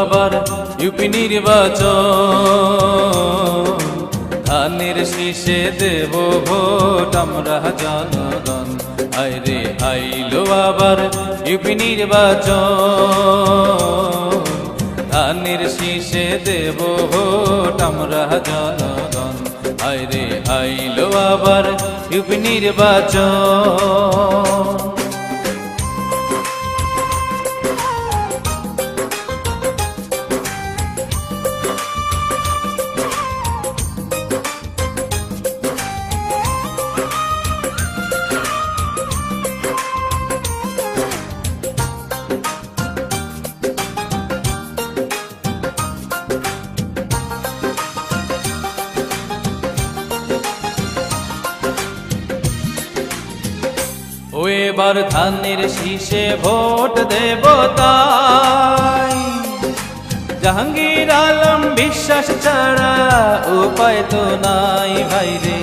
আবার ইউপি নির্বাচন, ধানের শীষে দেব ভোট আমরা জনগণ। আইরে আইলো আবার ইউপি নির্বাচন, ধানের শীষে দেব ভোট আমরা জনগণ। আইরে আইলো আবার ইউপি নির্বাচন। ও এবার ধানের শীষে ভোট দেব তাই, জাহাঙ্গীর আলম বিশ্বাস ছাড়া উপায় তো নাই ভাইরে,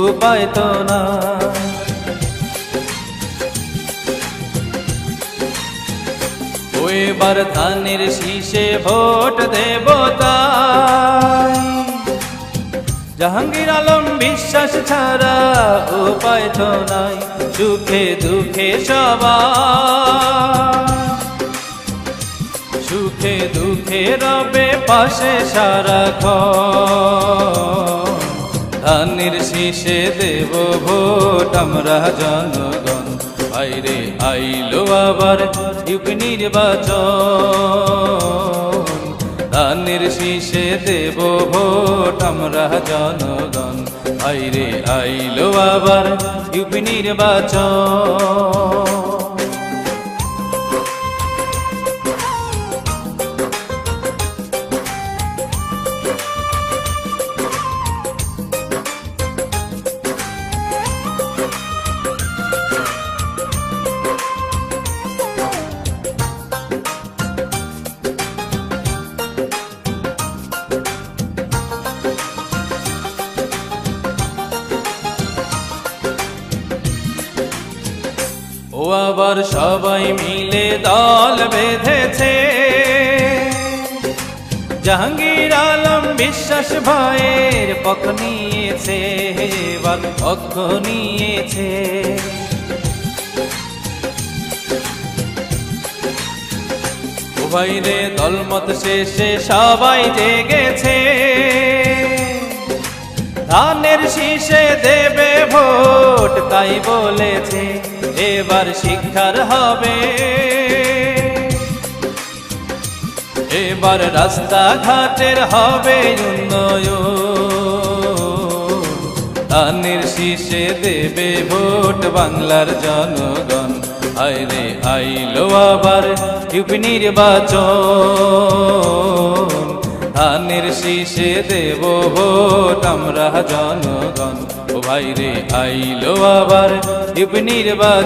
উপায় তো নাই। ও এবার ধানের শীষে ভোট দেব তাই, জাহাঙ্গীর আলম বিশ্বাস ছাড়া উপায় তো নাই। সুখে দুঃখে সবাই, সুখে দুঃখে রবে পাশে সারাক্ষণ, ধানের শীষে দেব ভোট আমরা জনগণ। আইরে আইলো আবার ইউপি নির্বাচন, ধানের শীষে দেব ভোট আমরা জনগণ। আইরে আইলো আবার ইউপি নির্বাচন। ও আবার সবাই মিলে দল বেঁধেছে, জাহাঙ্গীর আলম বিশ্বাস ভাইয়ের পক্ষ নিয়েছে, এবার পক্ষ নিয়েছে। ও ভাইরে দলমত শেষে সবাই জেগেছে, ধানের শীষে দেবে ভোট তাই বলেছে। এবার শিক্ষার হবে, এবার রাস্তাঘাটের হবে উন্নয়ন, ধানের শীষে দেবে ভোট বাংলার জনগণ। আইরে আইলো আবার ইউপি নির্বাচন, ধানের শীষে দেব ভোট আমরা জনগণ। ও ভাইরে আইলো আবার ইউপি নির্বাচন।